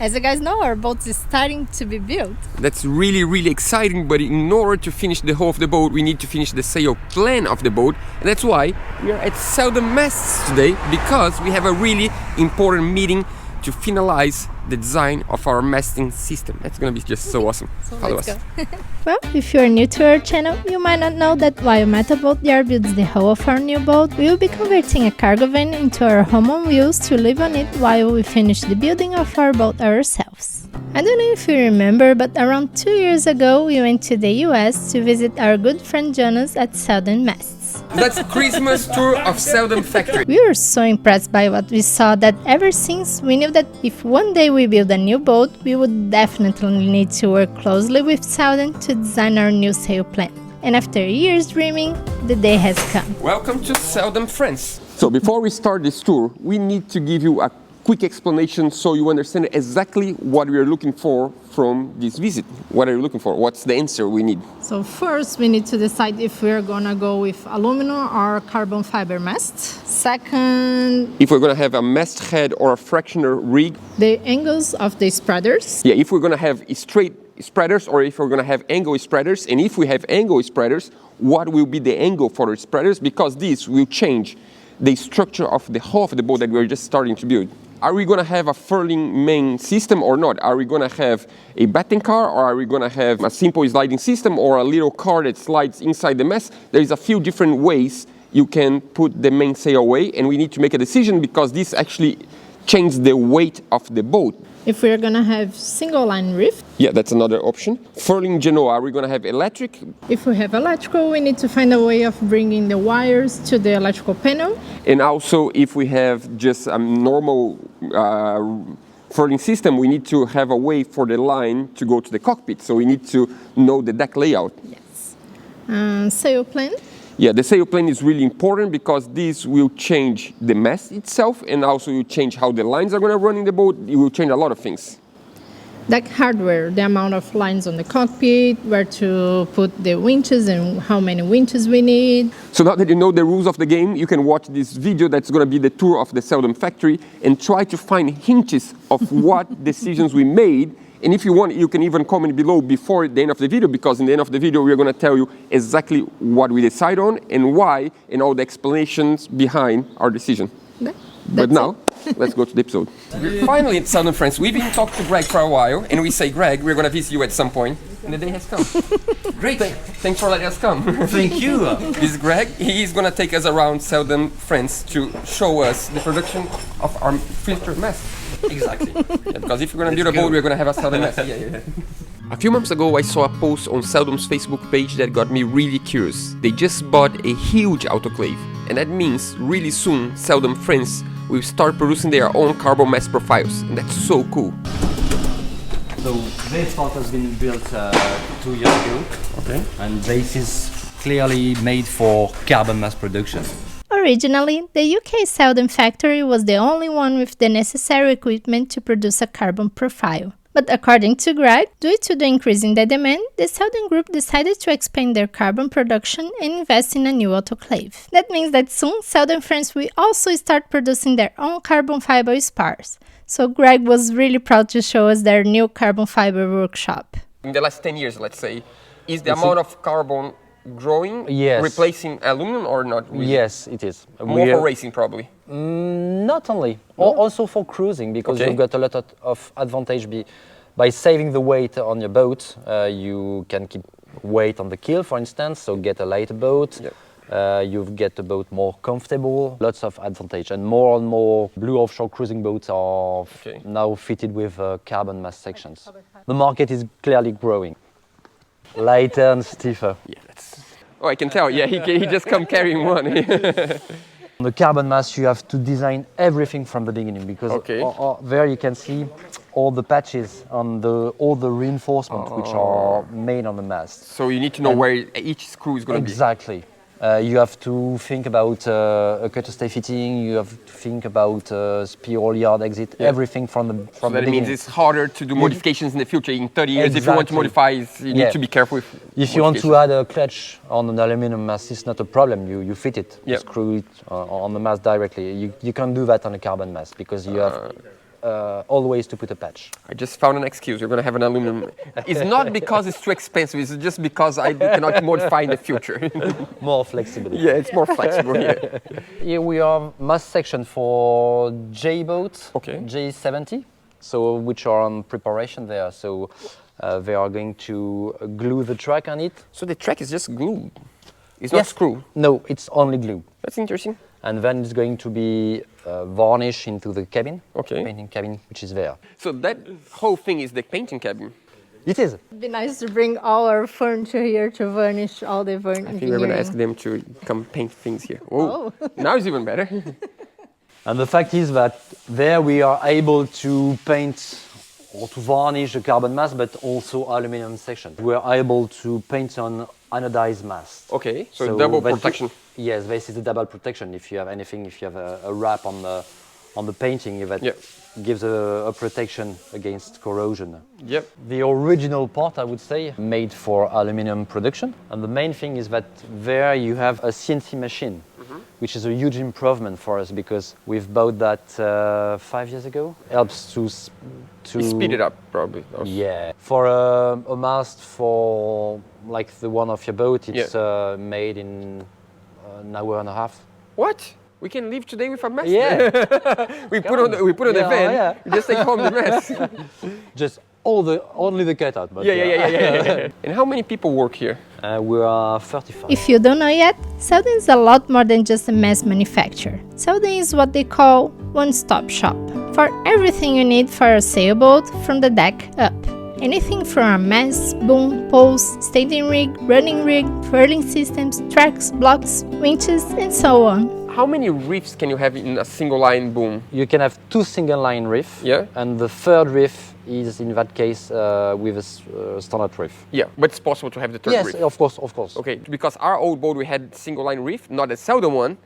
As you guys know, our boat is starting to be built. That's really, really exciting, but in order to finish the whole of the boat, we need to finish the sail plan of the boat. And that's why we are at Selden Masts today, because we have a really important meeting to finalize the design of our masting system. That's gonna be just so awesome. So Follow let's us. go. Well, if you're new to our channel, you might not know that while Metal Boat Yard builds the hull of our new boat, we will be converting a cargo van into our home on wheels to live on it while we finish the building of our boat ourselves. I don't know if you remember, but around 2 years ago we went to the US to visit our good friend Jonas at Selden Masts. That's Christmas tour of Selden factory. We were so impressed by what we saw that ever since we knew that if one day we build a new boat, we would definitely need to work closely with Selden to design our new sail plan. And after years dreaming, the day has come. Welcome to Selden France. So before we start this tour, we need to give you a quick explanation so you understand exactly what we are looking for from this visit. What are you looking for? What's the answer we need? So first we need to decide if we're gonna go with aluminum or carbon fiber mast. Second, if we're gonna have a masthead or a fractioner rig. the angles of the spreaders. Yeah, if we're gonna have straight spreaders or if we're gonna have angle spreaders. And if we have angle spreaders, what will be the angle for the spreaders? Because this will change the structure of the whole of the boat that we're just starting to build. Are we gonna have a furling main system or not? Are we gonna have a batten car, or are we gonna have a simple sliding system or a little car that slides inside the mast? There's a few different ways you can put the mainsail away, and we need to make a decision because this actually changes the weight of the boat. If we're gonna have single line reef. Yeah, that's another option. Furling genoa, are we gonna have electric? If we have electrical, we need to find a way of bringing the wires to the electrical panel. And also, if we have just a normal furling system, we need to have a way for the line to go to the cockpit. So we need to know the deck layout. Yes. Sail plan. Yeah, the sail plan is really important because this will change the mast itself, and also will change how the lines are going to run in the boat. It will change a lot of things. Deck hardware, the amount of lines on the cockpit, where to put the winches and how many winches we need. So now that you know the rules of the game, you can watch this video that's going to be the tour of the Selden factory and try to find hints of what decisions we made. And if you want, you can even comment below before the end of the video, because in the end of the video, we're going to tell you exactly what we decide on and why, and all the explanations behind our decision. But now, let's go to the episode. We're finally at Selden France. We've been talking to Greg for a while, and we say, Greg, we're going to visit you at some point, and the day has come. Great. Thanks for letting us come. Thank you. This is Greg. He's going to take us around Selden France to show us the production of our filter mast. Exactly. Yeah, because if we're going to build a boat, we're going to have a Selden mast. Yeah. A few months ago, I saw a post on Selden's Facebook page that got me really curious. They just bought a huge autoclave, and that means really soon Selden France will start producing their own carbon mast profiles, and that's so cool. So this part has been built 2 years ago. Okay. And this is clearly made for carbon mass production. Originally, the UK Selden factory was the only one with the necessary equipment to produce a carbon profile. But according to Greg, due to the increase in the demand, the Selden Group decided to expand their carbon production and invest in a new autoclave. That means that soon Selden France will also start producing their own carbon fiber spars. So Greg was really proud to show us their new carbon fiber workshop. In the last 10 years, let's say, is the amount of carbon growing, Yes. replacing aluminum or not really? Yes, it is. More for racing probably. Not only, also for cruising, because Okay. you've got a lot of advantage by saving the weight on your boat. You can keep weight on the keel, for instance, so get a lighter boat. Yep. You get the boat more comfortable, lots of advantage. And more blue offshore cruising boats are now fitted with carbon mass sections. The market is clearly growing. Lighter and stiffer. Yeah, that's... Oh, I can tell. Yeah, he just come carrying one. On the carbon mass, you have to design everything from the beginning, because there you can see all the patches on all the reinforcements which are made on the mast. So you need to know where each screw is going to be. Exactly. You have to think about a cutter stay fitting. You have to think about spiral yard exit. Everything from the So that beginning. means it's harder to do modifications in the future. In 30 years, if you want to modify, you need to be careful with If you want to add a clutch on an aluminum mast, it's not a problem. You fit it, you Yep. screw it on the mast directly. You can't do that on a carbon mast because you have always to put a patch. I just found an excuse. You're going to have an aluminum. It's not because it's too expensive. It's just because I cannot modify in the future. More flexibility. Yeah, it's more flexible here. Here we have mast section for J boat, Okay. J70, so which are on preparation there. So they are going to glue the track on it. So the track is just glue. It's not screw. No, it's only glue. That's interesting. And then it's going to be varnished into the cabin, Okay. painting cabin, which is there. So that whole thing is the painting cabin. It is. It'd be nice to bring all our furniture here to varnish all the I think we're going to ask them to come paint things here. Oh, now it's even better. And the fact is that there we are able to paint or to varnish the carbon mast, but also aluminum section. We are able to paint on anodized mast. Okay, so double that protection. Yes, this is a double protection. If you have anything, if you have a wrap on the painting, that gives a protection against corrosion. Yep. The original part, I would say, made for aluminum production. And the main thing is that there you have a CNC machine, which is a huge improvement for us because we've bought that 5 years ago. Helps to Speed it up, probably. Yeah. For a mast for like the one of your boat, it's made in an hour and a half. What? We can leave today with a mast? Yeah. we put on the van. We just take home the mast. Just only the cutout. But Yeah. And how many people work here? We are 35. If you don't know yet, Selden is a lot more than just a mast manufacturer. Selden is what they call one-stop shop for everything you need for a sailboat from the deck up. Anything from a mast, boom, poles, standing rig, running rig, furling systems, tracks, blocks, winches, and so on. How many reefs can you have in a single line boom? You can have 2 single line reef, and the third reef is in that case with a standard reef. Yeah, but it's possible to have the third reef. Yes, of course. Okay, because our old boat we had single line reef, not a Selden one.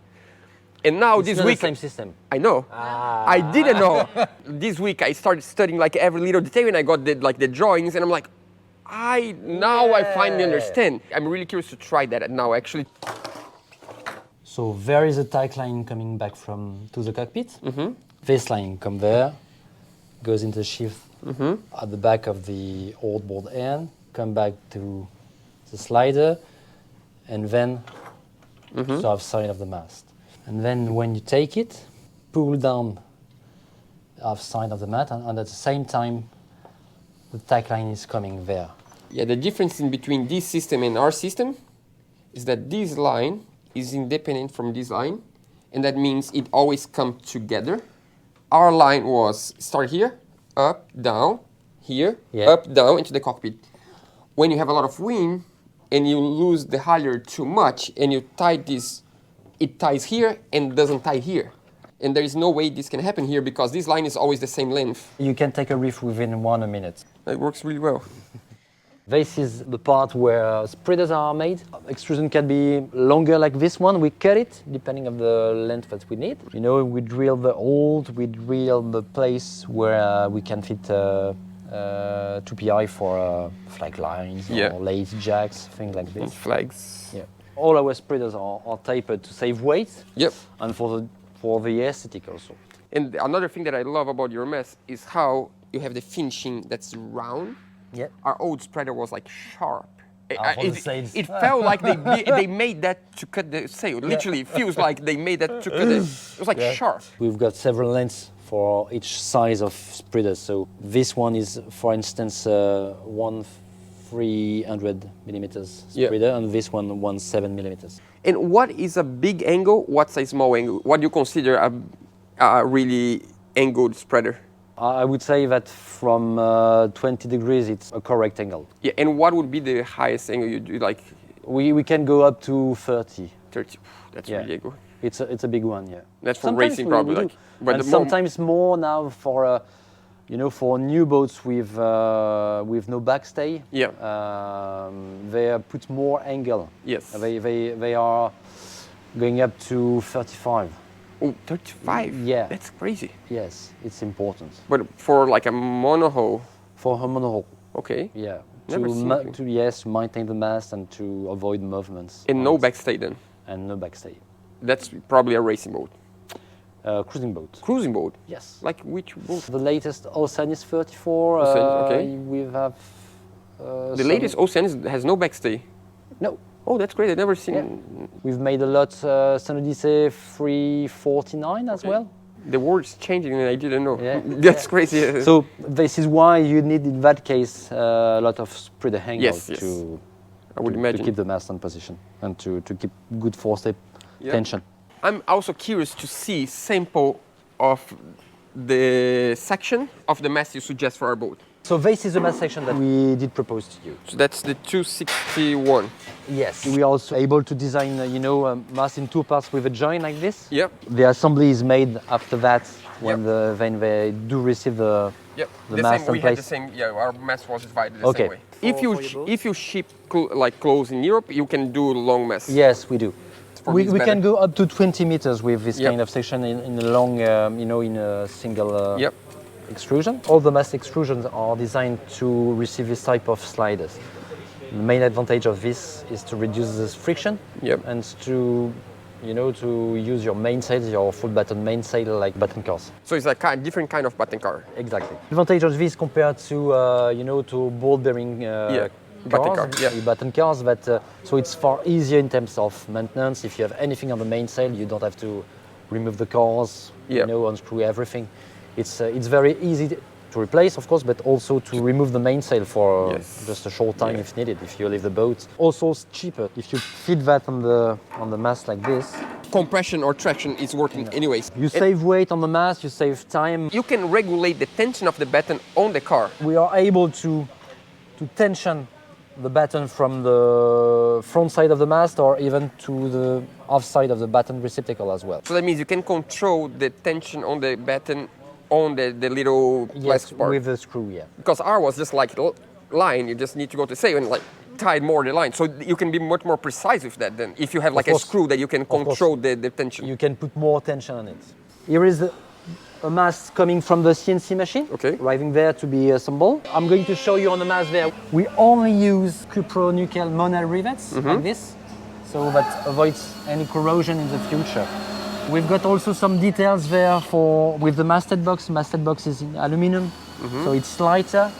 And now It's this not week, the same system. I know. I didn't know. This week I started studying like every little detail, and I got the drawings, and I'm like, now I finally understand. I'm really curious to try that now, actually. So there is a tight line coming back to the cockpit. This line comes there, goes into the sheath at the back of the old board end, come back to the slider, and then to the outside of the mast. And then when you take it, pull down the outside of the mat, and at the same time, the tack line is coming there. Yeah, the difference in between this system and our system is that this line is independent from this line, and that means it always comes together. Our line was start here, up, down, here, up, down into the cockpit. When you have a lot of wind and you lose the halyard too much and you tie this, it ties here and doesn't tie here. And there is no way this can happen here because this line is always the same length. You can take a reef within 1 minute. It works really well. This is the part where spreaders are made. Extrusion can be longer like this one. We cut it depending on the length that we need. You know, we drill the hold, we drill the place where we can fit 2PI for flag lines or lace jacks, things like this. And flags. Yeah. All our spreaders are tapered to save weight. Yep. And for the aesthetic also. And another thing that I love about your mess is how you have the finishing that's round. Yeah. Our old spreader was like sharp. It felt like they made that to cut the sail. Literally, it feels like they made that to cut the. It was like sharp. We've got several lengths for each size of spreader. So this one is, for instance, 300 millimeters spreader, and this one 7 millimeters. And what is a big angle? What's a small angle? What do you consider a really angled spreader? I would say that from 20 degrees, it's a correct angle. Yeah, and what would be the highest angle you do? Like, we can go up to 30. 30. That's really good. It's a big one, yeah. That's for racing, probably. Like, but and sometimes more now for for new boats with no backstay. Yeah. They put more angle. Yes. They are going up to 35. Oh, 35? Yeah. That's crazy. Yes, it's important. But for like a monohull? For a monohull. Okay. Yeah. To maintain the mast and to avoid movements. And no backstay then? And no backstay. That's probably a racing boat. Cruising boat. Cruising boat? Yes. Like which boat? The latest Oceanis 34. Okay. We have. The latest Oceanis has no backstay. No. Oh, that's great. I've never seen. Yeah. We've made a lot. Saint Odyssey 349 as well. The world's changing, and I didn't know. Yeah. That's crazy. So this is why you need, in that case, a lot of spreader hangout Yes. to. I would imagine. To keep the mast on position and to keep good forestay tension. I'm also curious to see sample of the section of the mast you suggest for our boat. So this is the mast section that we did propose to you. So that's the 261. Yes. We are also able to design, a mast in two parts with a join like this. Yep. The assembly is made after that when they do receive the mast we in had place. the same. Yeah, our mast was divided the Okay. same way. If you ship clothes in Europe, you can do long mast. Yes, we do. We can go up to 20 meters with this Yep. kind of section in a long, in a single Yep. extrusion. All the mast extrusions are designed to receive this type of sliders. The main advantage of this is to reduce this friction Yep. and to use your mainsail, your full batten mainsail like batten cars. So it's a different kind of batten car. Exactly. Advantage of this compared to to ball bearing batten car. Yeah. batten cars, so it's far easier in terms of maintenance. If you have anything on the mainsail, you don't have to remove the cars, Yep. unscrew everything. It's very easy to replace, of course, but also to remove the mainsail for just a short time if needed, if you leave the boat. Also, it's cheaper if you fit that on the mast like this. Compression or traction is working anyways. You save weight on the mast, you save time. You can regulate the tension of the batten on the car. We are able to tension the batten from the front side of the mast or even to the off side of the batten receptacle as well. So that means you can control the tension on the batten on the little plastic part. With the screw, yeah. Because ours was just like line, you just need to go to sail and tie more the line. So you can be much more precise with that then. If you have a screw that you can control the tension. You can put more tension on it. Here is a mast coming from the CNC machine, arriving there to be assembled. I'm going to show you on the mast there. We only use cupronickel monel rivets like this, so that avoids any corrosion in the future. We've got also some details there with the masthead box. The masthead box is in aluminum, so it's lighter.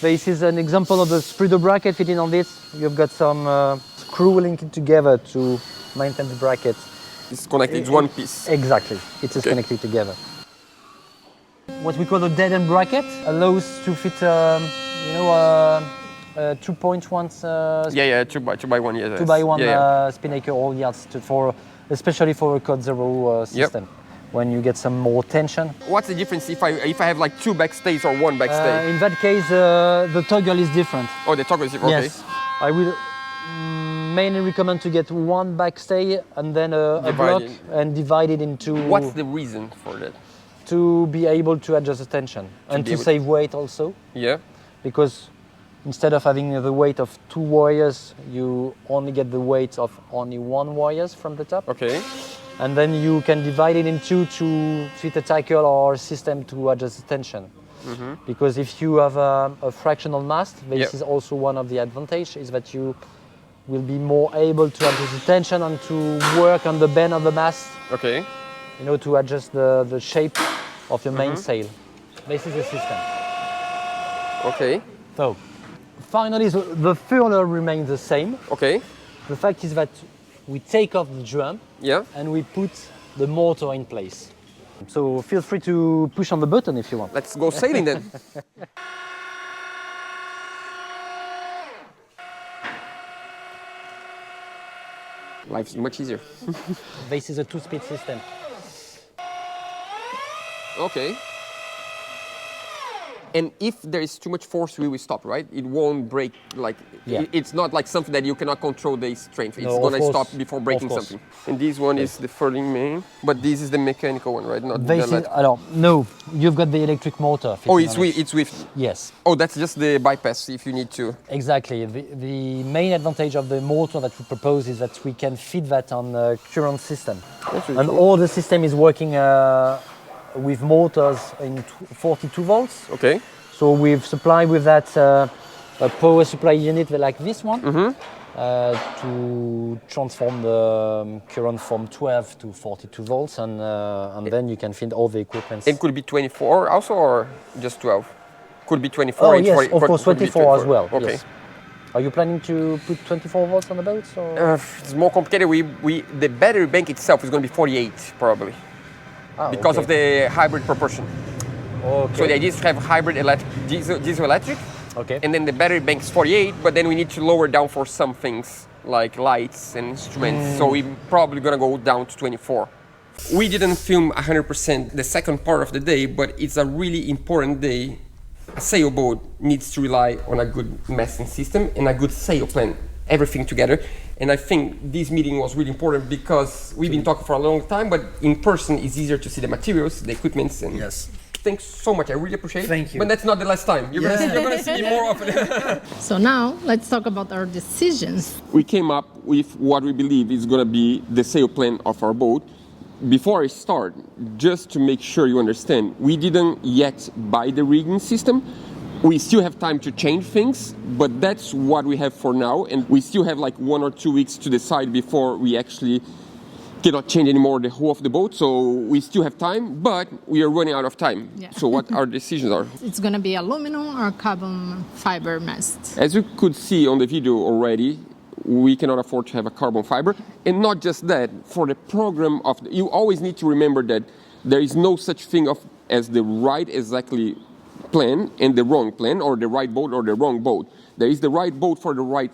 This is an example of the spreader bracket fitting on this. You've got some screw linking together to maintain the bracket. It's connected, it's one piece. Exactly, it is connected together. What we call a dead end bracket allows to fit, 2.1. Two by one. Yeah. 2x1 spinnaker all yards especially for a Code Zero system. When you get some more tension. What's the difference if I have two backstays or one backstay? In that case, the toggle is different. Oh, the toggle is different. Okay. Yes, I will mainly recommend to get one backstay and then a block and divide it into. What's the reason for that? To be able to adjust the tension and to save weight also. Yeah. Because instead of having the weight of 2 wires, you only get the weight of only 1 wire from the top. Okay. And then you can divide it in two to fit a tackle or a system to adjust the tension. Because if you have a fractional mast, this is also one of the advantages, is that you will be more able to adjust the tension and to work on the bend of the mast. Okay. To adjust the shape of your mainsail. This is the system. Okay. So, finally, the furler remains the same. Okay. The fact is that we take off the drum and we put the motor in place. So feel free to push on the button if you want. Let's go sailing then. Life's much easier. This is a 2-speed system. Okay. And if there is too much force, we will stop, right? It won't break, it's not like something that you cannot control the strength. It's going to stop before breaking something. And this one is the furling main, but this is the mechanical one, right? Not no, you've got the electric motor. Oh, it's with? Yes. Oh, that's just the bypass if you need to. Exactly. The main advantage of the motor that we propose is that we can fit that on a current system. And all the system is working with motors in 42 volts. Okay. So we've supplied with that a power supply unit like this one to transform the current from 12 to 42 volts, and then you can fit all the equipment. It could be 24 also, or just 12? Could be 24. Oh yes, of course, 24 as well. Okay. Yes. Are you planning to put 24 volts on the boat? Or? It's more complicated. The battery bank itself is going to be 48 probably, because of the hybrid propulsion. Okay. So the idea is to have hybrid diesel electric. Okay. And then the battery bank is 48, but then we need to lower down for some things like lights and instruments. So we're probably going to go down to 24. We didn't film 100% the second part of the day, but it's a really important day. A sailboat needs to rely on a good masting system and a good sail plan, everything together. And I think this meeting was really important because we've been talking for a long time, but in person it's easier to see the materials, the equipments. And yes. Thanks so much, I really appreciate it. Thank you. But that's not the last time. You're going to see me more often. So now, let's talk about our decisions. We came up with what we believe is going to be the sail plan of our boat. Before I start, just to make sure you understand, we didn't yet buy the rigging system. We still have time to change things, but that's what we have for now. And we still have like 1 or 2 weeks to decide before we actually cannot change anymore the whole of the boat. So we still have time, but we are running out of time. Yeah. So what our decisions are? It's going to be aluminum or carbon fiber mast. As you could see on the video already, we cannot afford to have a carbon fiber. And not just that, for the program you always need to remember that there is no such thing as the right exactly plan and the wrong plan, or the right boat or the wrong boat. There is the right boat for the right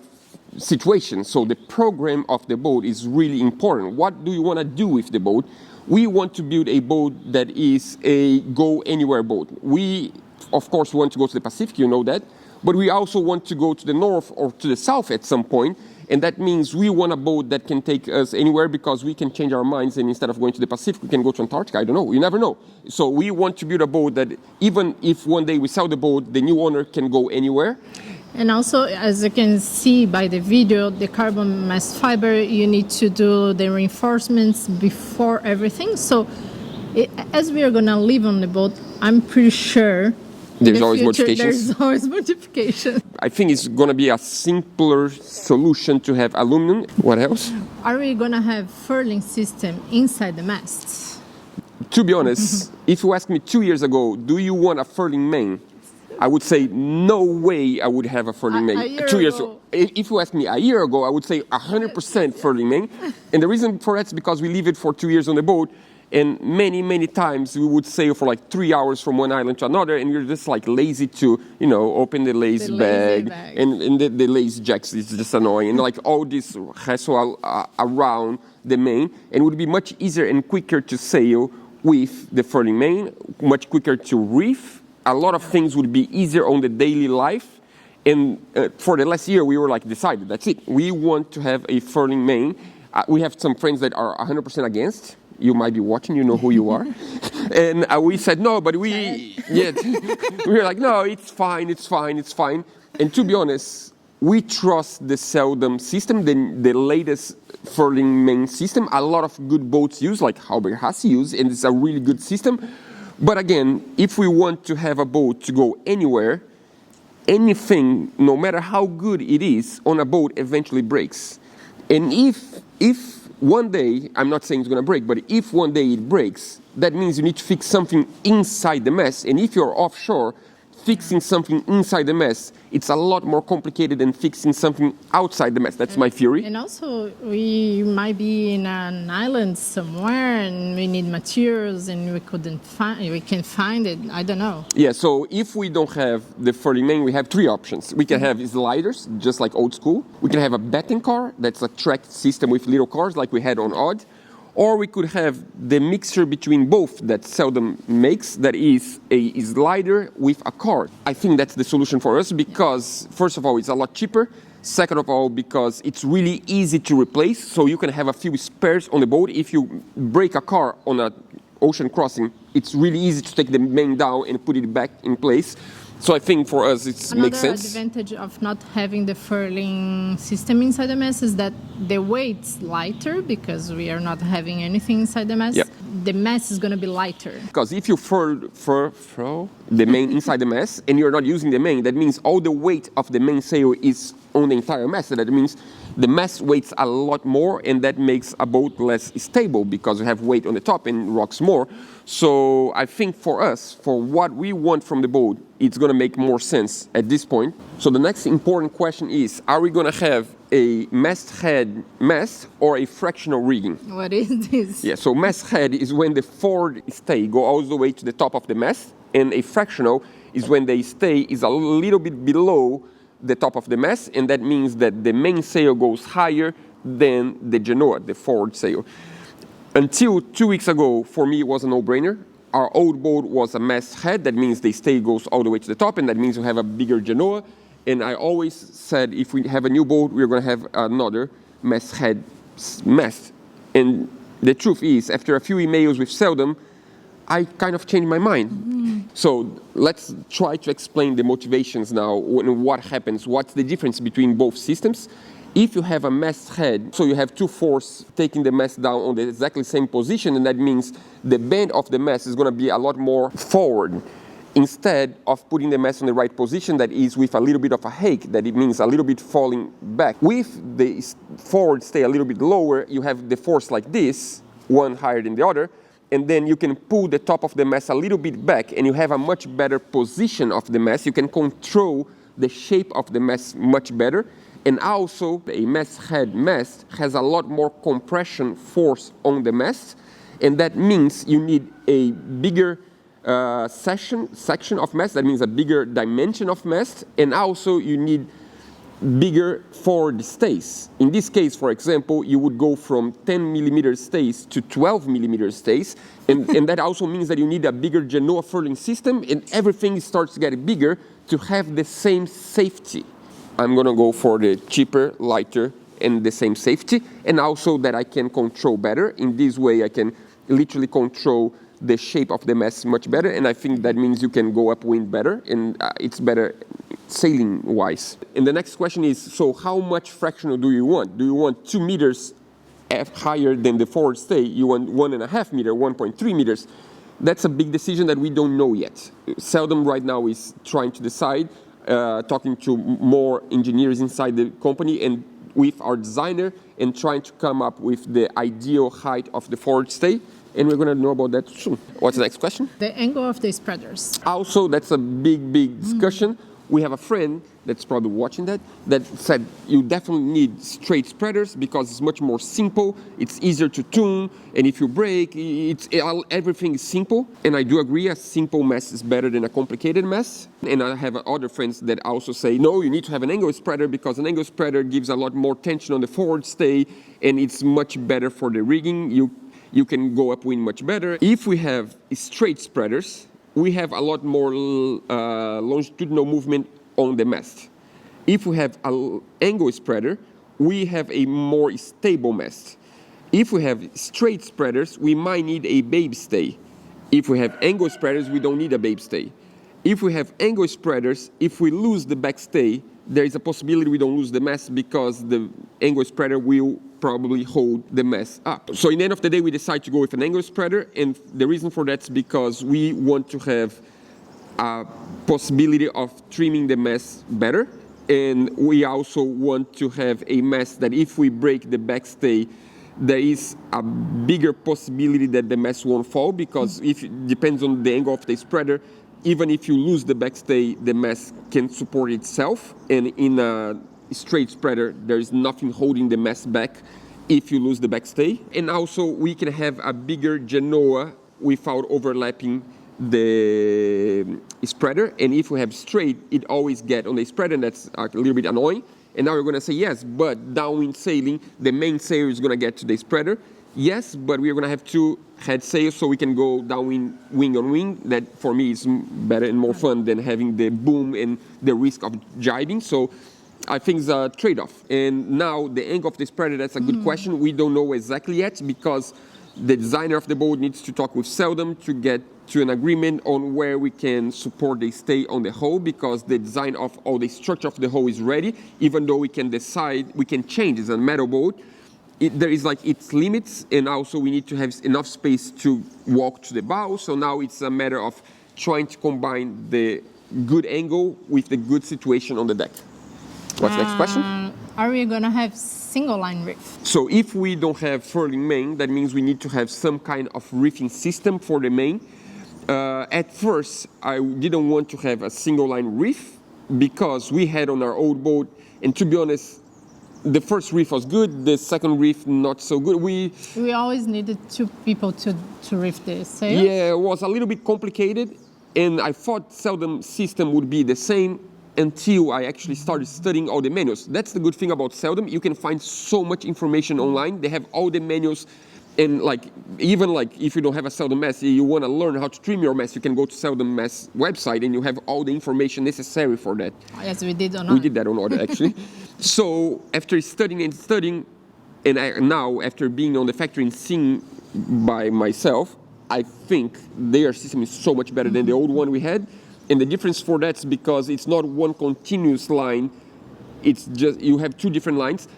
situation. So the program of the boat is really important. What do you want to do with the boat? We want to build a boat that is a go anywhere boat. We, of course, want to go to the Pacific, you know that, but we also want to go to the north or to the south at some point. And that means we want a boat that can take us anywhere, because we can change our minds, and instead of going to the Pacific, we can go to Antarctica. I don't know. You never know. So we want to build a boat that even if one day we sell the boat, the new owner can go anywhere. And also, as you can see by the video, the carbon mast fiber, you need to do the reinforcements before everything. So as we are going to live on the boat, I'm pretty sure there's always modifications. There's always modifications. I think it's going to be a simpler solution to have aluminum. What else? Are we going to have furling system inside the masts? To be honest, if you asked me 2 years ago, do you want a furling main? I would say no way I would have a furling main. 2 years ago. If you asked me a year ago, I would say 100% furling main. And the reason for that is because we leave it for 2 years on the boat. And many, many times we would sail for like 3 hours from one island to another, and we're just like lazy to, open the lazy bag. And the lazy jacks is just annoying. And like all this hassle around the main. And it would be much easier and quicker to sail with the furling main, much quicker to reef. A lot of things would be easier on the daily life. And for the last year, we were like decided, that's it. We want to have a furling main. We have some friends that are 100% against. You might be watching, you know who you are. And we said no, but we were like, no, it's fine. And to be honest, we trust the Selden system, the latest furling main system. A lot of good boats use, like Haber-Hasse use, and it's a really good system. But again, if we want to have a boat to go anywhere, anything, no matter how good it is, on a boat eventually breaks. And if one day, I'm not saying it's going to break, but if one day it breaks, that means you need to fix something inside the mast. And if you're offshore, fixing something inside the mast, it's a lot more complicated than fixing something outside the mast. That's my theory. And also, we might be in an island somewhere, and we need materials, and we can't find it. I don't know. Yeah. So if we don't have the furling main, we have 3 options. We can have sliders, just like old school. We can have a betting car. That's a tracked system with little cars, like we had on Odd. Or we could have the mixture between both that Selden makes, that is a slider with a car. I think that's the solution for us because, first of all, it's a lot cheaper. Second of all, because it's really easy to replace, so you can have a few spares on the boat. If you break a car on an ocean crossing, it's really easy to take the main down and put it back in place. So I think for us it makes sense. Another advantage of not having the furling system inside the mast is that the weight's lighter because we are not having anything inside the mast. Yep. the mast is going to be lighter. Because if you furl the main inside the mast and you're not using the main, that means all the weight of the mainsail is on the entire mast. So that means the mast weighs a lot more, and that makes a boat less stable because you have weight on the top and rocks more. So I think for us, for what we want from the boat, it's going to make more sense at this point. So the next important question is, are we going to have a masthead mast or a fractional rigging? What is this? Yeah, so masthead is when the forward stay go all the way to the top of the mast, and a fractional is when the stay is a little bit below the top of the mast, and that means that the mainsail goes higher than the genoa, the forward sail. Until 2 weeks ago, for me, it was a no-brainer. Our old boat was a masthead. That means the stay goes all the way to the top, and that means you have a bigger genoa. And I always said if we have a new boat, we're going to have another masthead mast. And the truth is, after a few emails with Selden, I kind of changed my mind. Mm-hmm. So let's try to explain the motivations now and what happens, what's the difference between both systems. If you have a masthead, so you have two forces taking the mast down on the exactly same position, and that means the bend of the mast is going to be a lot more forward. Instead of putting the mast in the right position, that is with a little bit of a hake, that it means a little bit falling back. With the forward stay a little bit lower, you have the force like this, one higher than the other, and then you can pull the top of the mast a little bit back, and you have a much better position of the mast. You can control the shape of the mast much better. And also, a masthead mast has a lot more compression force on the mast, and that means you need a bigger section of mast, that means a bigger dimension of mast, and also you need bigger forward stays. In this case, for example, you would go from 10 millimeter stays to 12 millimeter stays, and that also means that you need a bigger genoa furling system, and everything starts to get bigger to have the same safety. I'm going to go for the cheaper, lighter, and the same safety, and also that I can control better. In this way, I can literally control the shape of the mast much better, and I think that means you can go upwind better, and it's better sailing-wise. And the next question is, so how much fractional do you want? Do you want 2 meters higher than the forward stay? You want 1.5 meters, 1.3 meters? That's a big decision that we don't know yet. Selden right now is trying to decide, talking to more engineers inside the company and with our designer, and trying to come up with the ideal height of the forward stay. And we're going to know about that soon. What's the next question? The angle of the spreaders. Also, that's a big discussion. We have a friend that's probably watching that said you definitely need straight spreaders because it's much more simple, it's easier to tune, and if you break, everything is simple. And I do agree, a simple mast is better than a complicated mast. And I have other friends that also say, no, you need to have an angle spreader because an angle spreader gives a lot more tension on the forward stay, and it's much better for the rigging. You can go upwind much better. If we have straight spreaders, we have a lot more longitudinal movement on the mast. If we have an angle spreader, we have a more stable mast. If we have straight spreaders, we might need a babe stay. If we have angle spreaders, we don't need a babe stay. If we have angle spreaders, if we lose the back stay, there is a possibility we don't lose the mast because the angle spreader will probably hold the mast up. So in the end of the day, we decide to go with an angle spreader, and the reason for that is because we want to have a possibility of trimming the mast better, and we also want to have a mast that if we break the back stay, there is a bigger possibility that the mast won't fall, because if it depends on the angle of the spreader, even if you lose the backstay, the mast can support itself, and in a straight spreader, there is nothing holding the mast back if you lose the backstay. And also, we can have a bigger genoa without overlapping the spreader, and if we have straight, it always gets on the spreader, and that's a little bit annoying. And now we're going to say, yes, but downwind sailing, the main sail is going to get to the spreader. Yes, but we're going to have two head sails so we can go downwind, wing on wing. That, for me, is better and more fun than having the boom and the risk of jibing. So I think it's a trade-off. And now the angle of the spreader, that's a good question. We don't know exactly yet because the designer of the boat needs to talk with Selden to get to an agreement on where we can support the stay on the hull, because the design of all the structure of the hull is ready, even though we can decide, we can change. It's a metal boat. there is like its limits, and also we need to have enough space to walk to the bow. So now it's a matter of trying to combine the good angle with the good situation on the deck. What's the next question? Are we gonna have single line reef? So if we don't have furling main, that means we need to have some kind of reefing system for the main. At first, I didn't want to have a single line reef because we had on our old boat, and to be honest, the first reef was good, the second reef not so good. We always needed two people to reef the sails. Yeah, it was a little bit complicated, and I thought Selden system would be the same until I actually started studying all the manuals. That's the good thing about Selden. You can find so much information online. They have all the manuals, and like even like if you don't have a Selden Mast, you want to learn how to trim your mast, you can go to Selden Mast website and you have all the information necessary for that. Yes, we did on We did that on order actually. So after studying, and now after being on the factory and seeing by myself, I think their system is so much better than the old one we had. And the difference for that is because it's not one continuous line, it's just, you have two different lines.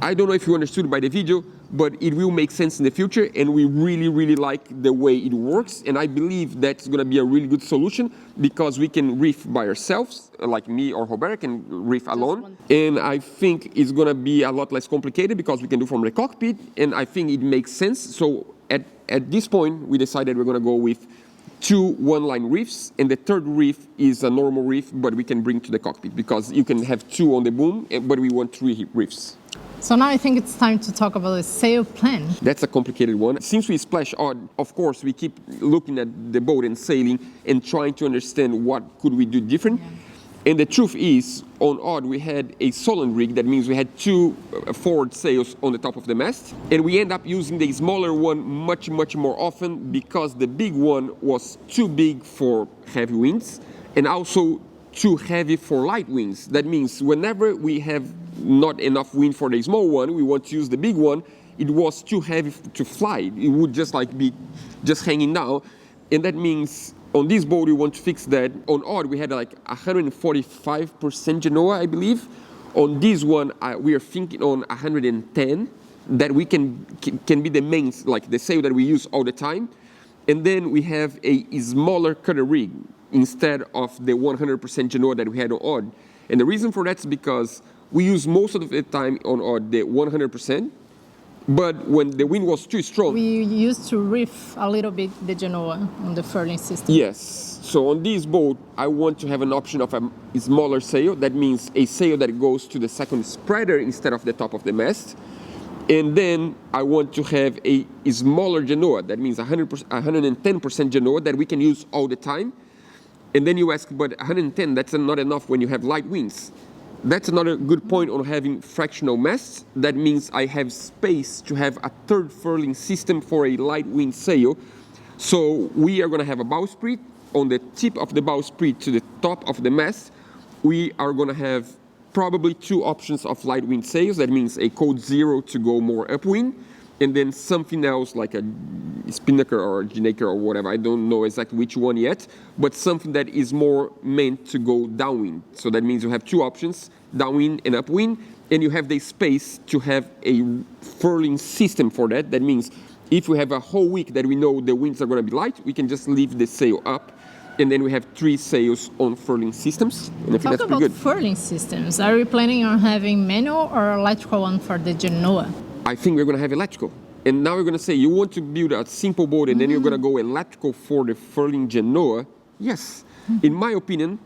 I don't know if you understood by the video, but it will make sense in the future, and we really, really like the way it works, and I believe that's gonna be a really good solution because we can reef by ourselves, like me or Roberta can reef alone, and I think it's gonna be a lot less complicated because we can do from the cockpit, and I think it makes sense. So at this point, we decided we're gonna go with 2 one-line reefs, and the third reef is a normal reef, but we can bring to the cockpit because you can have 2 on the boom, but we want 3 reefs. So now I think it's time to talk about the sail plan. That's a complicated one. Since we splash odd, of course, we keep looking at the boat and sailing and trying to understand what could we do different. Yeah. And the truth is, on odd, we had a Solent rig. That means we had 2 forward sails on the top of the mast. And we end up using the smaller one much, much more often because the big one was too big for heavy winds and also too heavy for light winds. That means whenever we have not enough wind for the small one, we want to use the big one, it was too heavy to fly. It would just like be just hanging down. And that means on this boat, we want to fix that. On odd, we had like 145% Genoa, I believe. On this one, we are thinking on 110, that we can be the main, like the sail that we use all the time. And then we have a smaller cutter rig instead of the 100% Genoa that we had on odd. And the reason for that is because we use most of the time on odd the 100%, but when the wind was too strong... We used to reef a little bit the Genoa on the furling system. Yes. So on this boat, I want to have an option of a smaller sail. That means a sail that goes to the second spreader instead of the top of the mast. And then I want to have a smaller Genoa. That means 110% Genoa that we can use all the time. And then you ask, but 110, that's not enough when you have light winds. That's another good point on having fractional masts. That means I have space to have a third furling system for a light wind sail. So we are going to have a bowsprit. On the tip of the bowsprit to the top of the mast, we are going to have probably 2 options of light wind sails. That means a code 0 to go more upwind, and then something else like a spinnaker or a gennaker or whatever. I don't know exactly which one yet, but something that is more meant to go downwind. So that means you have 2 options, downwind and upwind, and you have the space to have a furling system for that. That means if we have a whole week that we know the winds are going to be light, we can just leave the sail up, and then we have 3 sails on furling systems. And I think that's pretty good. Talk about furling systems. Are we planning on having manual or electrical one for the Genoa? I think we're going to have electrical. And now we're going to say, you want to build a simple boat and then you're going to go electrical for the furling Genoa? Yes. In my opinion,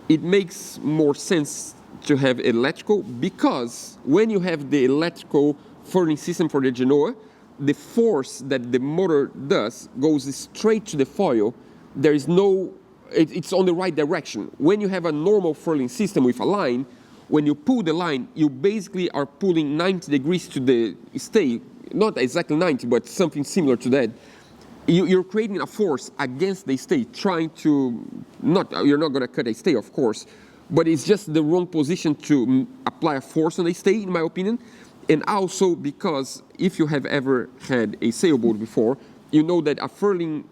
it makes more sense to have electrical because when you have the electrical furling system for the Genoa, the force that the motor does goes straight to the foil. There is no, it's on the right direction. When you have a normal furling system with a line, when you pull the line, you basically are pulling 90 degrees to the stay. Not exactly 90, but something similar to that. You're creating a force against the stay, trying to, you're not going to cut a stay, of course, but it's just the wrong position to apply a force on a stay, in my opinion. And also because if you have ever had a sailboat before, you know that a furling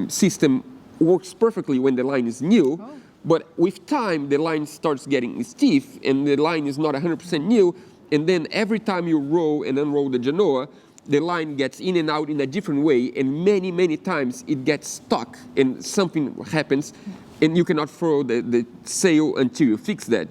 system works perfectly when the line is new. But with time, the line starts getting stiff and the line is not 100% new. And then every time you row and unroll the genoa, the line gets in and out in a different way, and many, many times it gets stuck and something happens, and you cannot throw the sail until you fix that.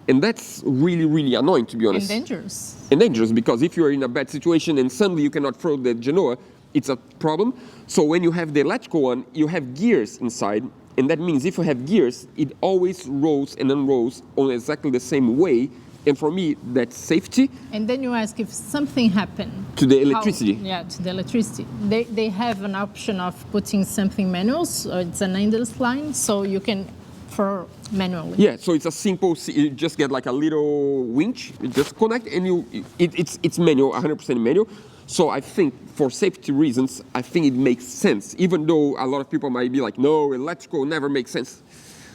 And that's really, really annoying, to be honest. And dangerous. And dangerous, because if you're in a bad situation and suddenly you cannot throw the genoa, it's a problem. So when you have the electrical one, you have gears inside, and that means if you have gears, it always rolls and unrolls on exactly the same way. And for me, that's safety. And then you ask if something happened. To the electricity. To the electricity. They have an option of putting something manual, so it's an endless line, so you can throw manually. Yeah, so it's a simple, you just get like a little winch, you just connect, and it's manual, 100% manual. So I think for safety reasons, I think it makes sense, even though a lot of people might be like, no, electrical never makes sense.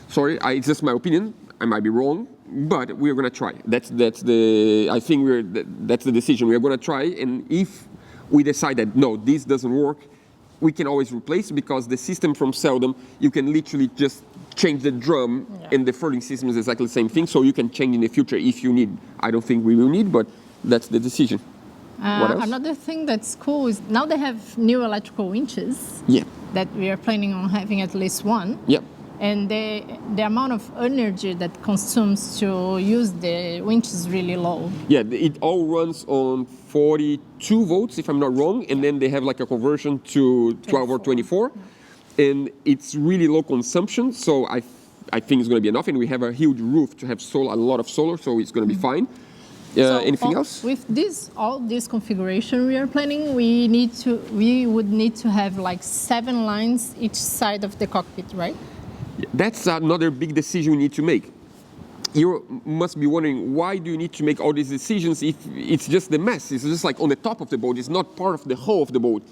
Sorry, it's just my opinion. I might be wrong, but we're gonna try. That's the decision. We're gonna try, and if we decide that no, this doesn't work, we can always replace, because the system from Selden, you can literally just change the drum, and the furling system is exactly the same thing. So you can change in the future if you need. I don't think we will need, but that's the decision. What else? Another thing that's cool is now they have new electrical winches. Yeah. That we are planning on having at least one. Yeah. And the amount of energy that consumes to use the winch is really low. Yeah, it all runs on 42 volts, if I'm not wrong, and then they have like a conversion to 12 or 24, and it's really low consumption, so I think it's going to be enough, and we have a huge roof to have a lot of solar, so it's going to be fine. Anything else? With all this configuration we are planning, we would need to have like 7 lines each side of the cockpit, right? That's another big decision we need to make. You must be wondering, why do you need to make all these decisions if it's just the mast? It's just like on the top of the boat. It's not part of the hull of the boat.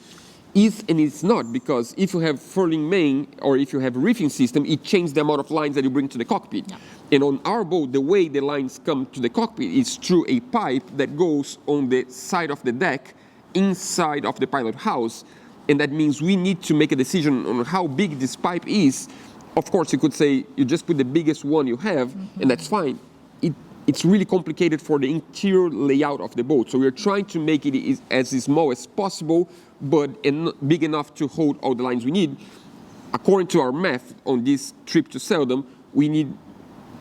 And it's not, because if you have furling main or if you have a reefing system, it changes the amount of lines that you bring to the cockpit. Yeah. And on our boat, the way the lines come to the cockpit is through a pipe that goes on the side of the deck, inside of the pilot house. And that means we need to make a decision on how big this pipe is. Of course, you could say you just put the biggest one you have, and that's fine. It's really complicated for the interior layout of the boat. So we're trying to make it as small as possible, but big enough to hold all the lines we need. According to our math on this trip to Selden, we need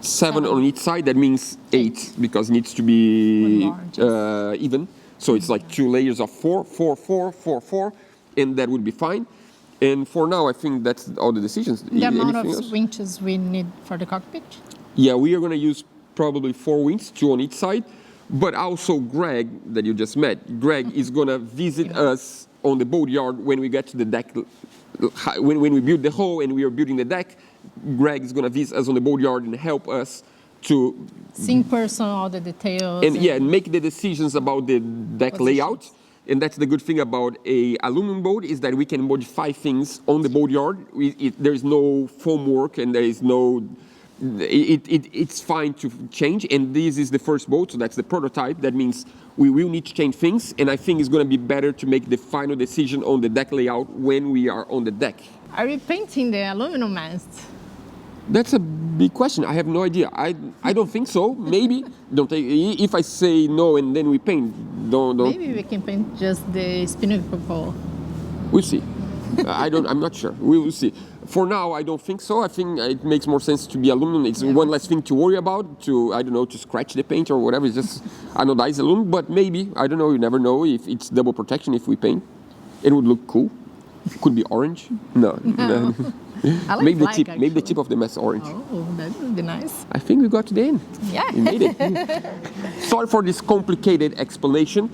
7 on each side. That means 8, because it needs to be even. So it's like 2 layers of 4, 4, 4, 4, 4, and that would be fine. And for now, I think that's all the decisions. The amount of winches we need for the cockpit? Yeah, we are going to use probably 4 winches, 2 on each side. But also Greg, that you just met, Greg is going to visit us on the boat yard when we get to the deck. When we build the hull and we are building the deck, Greg is going to visit us on the boat yard and help us to see in person all the details. And make the decisions about the deck layout. And that's the good thing about a aluminum boat, is that we can modify things on the boat yard. There's no foam work, and there is no. It's fine to change. And this is the first boat, so that's the prototype. That means we will need to change things, and I think it's going to be better to make the final decision on the deck layout when we are on the deck. Are we painting the aluminum mast? That's a big question. I have no idea. I don't think so. Maybe. If I say no and then we paint, don't. Maybe we can paint just the spinnaker pole. We'll see. I'm not sure. We will see. For now, I don't think so. I think it makes more sense to be aluminum. It's one less thing to worry about, to scratch the paint or whatever. It's just anodized aluminum. But maybe, I don't know, you never know if it's double protection if we paint. It would look cool. Could be orange. No. I like maybe the tip of the mast orange. Oh, that would be nice. I think we got to the end. Yeah. We made it. Sorry for this complicated explanation.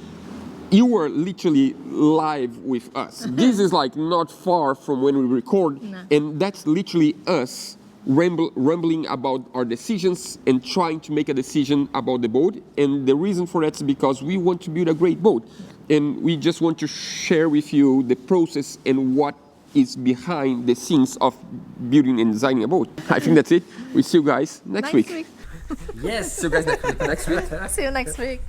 You were literally live with us. This is like not far from when we record, and that's literally us rambling about our decisions and trying to make a decision about the boat. And the reason for that is because we want to build a great boat, and we just want to share with you the process and what is behind the scenes of building and designing a boat. I think that's it. We see you guys next week. Week. Yes, see you guys next week. See you next week.